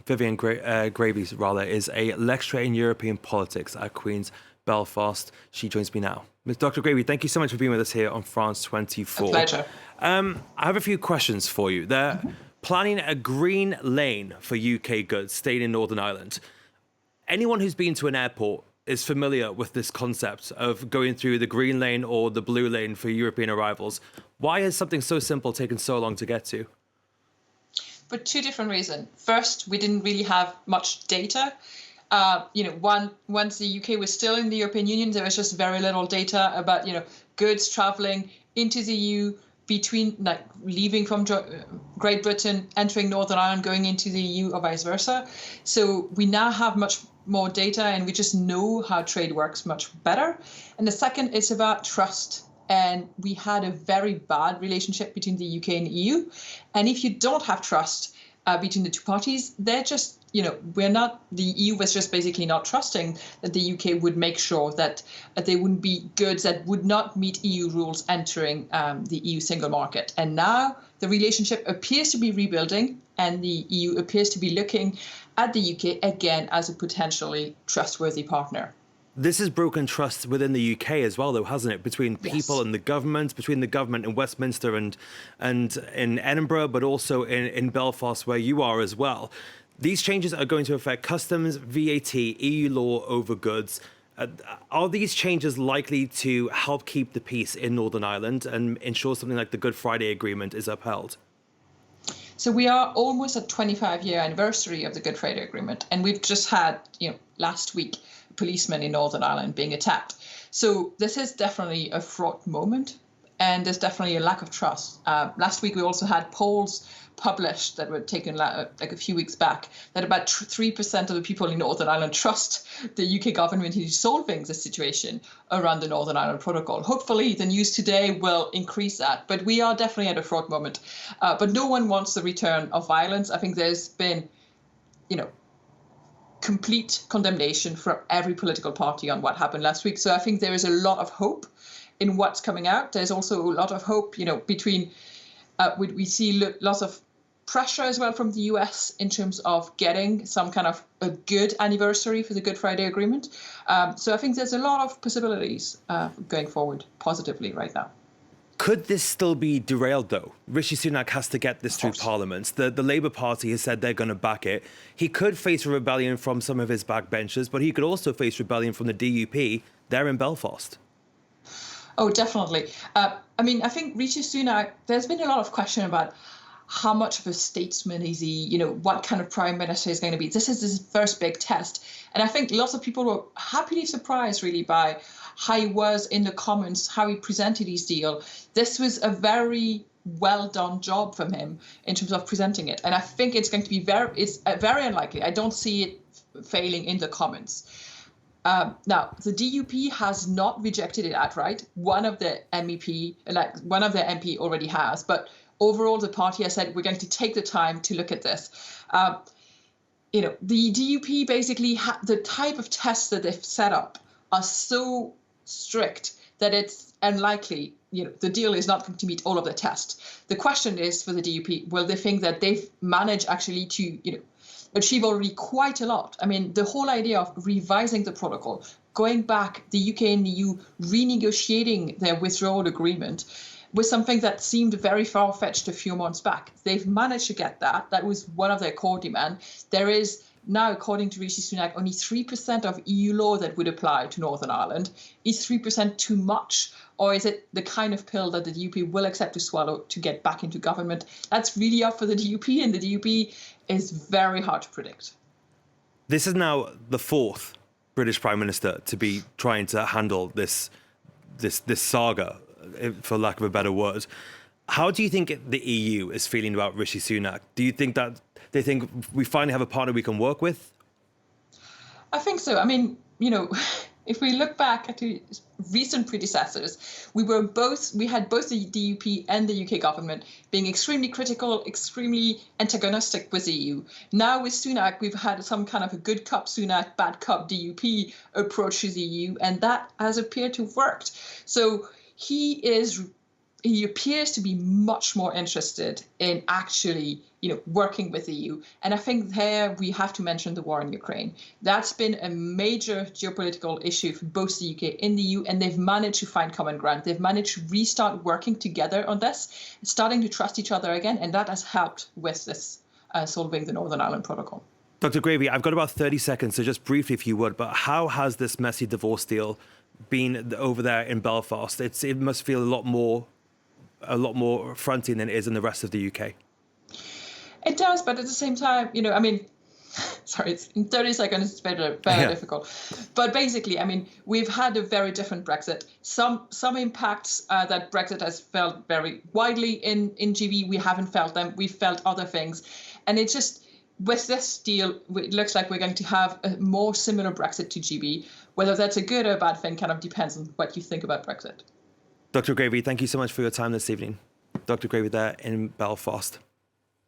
Gravey, is a lecturer in European politics at Queen's Belfast. She joins me now. Ms. Dr. Gravey, thank you so much for being with us here on France 24. A pleasure. I have a few questions for you. They're planning a green lane for UK goods staying in Northern Ireland. Anyone who's been to an airport is familiar with this concept of going through the green lane or the blue lane for European arrivals. Why has something so simple taken so long to get to? For two different reasons. First, we didn't really have much data. Once the UK was still in the European Union, there was just very little data about, goods traveling into the EU between, leaving from Great Britain, entering Northern Ireland, going into the EU, or vice versa. So we now have much more data, and we just know how trade works much better. And the second is about trust. And we had a very bad relationship between the UK and the EU. And if you don't have trust between the two parties, they're just, the EU was just basically not trusting that the UK would make sure that there wouldn't be goods that would not meet EU rules entering the EU single market. And now the relationship appears to be rebuilding, and the EU appears to be looking at the UK again as a potentially trustworthy partner. This has broken trust within the UK as well, though, hasn't it? Between people and the government, between the government in Westminster and in Edinburgh, but also in Belfast, where you are as well. These changes are going to affect customs, VAT, EU law over goods. Are these changes likely to help keep the peace in Northern Ireland and ensure something like the Good Friday Agreement is upheld? So we are almost at 25-year anniversary of the Good Friday Agreement, and we've just had, last week, policemen in Northern Ireland being attacked. So this is definitely a fraught moment, and there's definitely a lack of trust. Last week, we also had polls published that were taken a few weeks back that about 3% of the people in Northern Ireland trust the UK government in solving the situation around the Northern Ireland Protocol. Hopefully, the news today will increase that, but we are definitely at a fraught moment. But no one wants the return of violence. I think there's been, complete condemnation from every political party on what happened last week. So I think there is a lot of hope in what's coming out. There's also a lot of hope, between, we see lots of pressure as well from the US in terms of getting some kind of a good anniversary for the Good Friday Agreement. So I think there's a lot of possibilities going forward positively right now. Could this still be derailed, though? Rishi Sunak has to get this through Parliament. The Labour Party has said they're going to back it. He could face a rebellion from some of his backbenchers, but he could also face rebellion from the DUP there in Belfast. Oh, definitely. I think Rishi Sunak, there's been a lot of question about how much of a statesman is he, what kind of prime minister is going to be. This is his first big test. And I think lots of people were happily surprised, really, by how he was in the Commons, how he presented his deal. This was a very well done job from him in terms of presenting it. And I think it's going to be very unlikely. I don't see it failing in the Commons. Now, the DUP has not rejected it outright. One of the MP already has, but overall, the party has said we're going to take the time to look at this. The DUP basically the type of tests that they've set up are so strict that it's unlikely, the deal is not going to meet all of the tests. The question is for the DUP, will they think that they've managed actually to, achieve already quite a lot? I mean, the whole idea of revising the protocol, going back, the UK and the EU renegotiating their withdrawal agreement, was something that seemed very far-fetched a few months back. They've managed to get that. That was one of their core demands. There is now, according to Rishi Sunak, only 3% of EU law that would apply to Northern Ireland. Is 3% too much? Or is it the kind of pill that the DUP will accept to swallow to get back into government? That's really up for the DUP, and the DUP is very hard to predict. This is now the fourth British Prime Minister to be trying to handle this saga, for lack of a better word. How do you think the EU is feeling about Rishi Sunak? Do you think that they think we finally have a partner we can work with? I think so. I mean, if we look back at his recent predecessors, we had both the DUP and the UK government being extremely critical, extremely antagonistic with the EU. Now with Sunak, we've had some kind of a good cop Sunak, bad cop DUP approach to the EU, and that has appeared to have worked. So he is he appears to be much more interested in actually, working with the EU. And I think there we have to mention the war in Ukraine. That's been a major geopolitical issue for both the UK and the EU, and they've managed to find common ground. They've managed to restart working together on this, starting to trust each other again, and that has helped with this solving the Northern Ireland Protocol. Dr. Gravey, I've got about 30 seconds, so just briefly, if you would, but how has this messy divorce deal been over there in Belfast? It must feel a lot more fronting than it is in the rest of the UK. It does, but at the same time, sorry, it's in 30 seconds, it's very difficult. But basically, we've had a very different Brexit. Some impacts that Brexit has felt very widely in GB, we haven't felt them. We've felt other things. And it's just, with this deal, it looks like we're going to have a more similar Brexit to GB. Whether that's a good or a bad thing kind of depends on what you think about Brexit. Dr. Gravey, thank you so much for your time this evening. Dr. Gravey there in Belfast.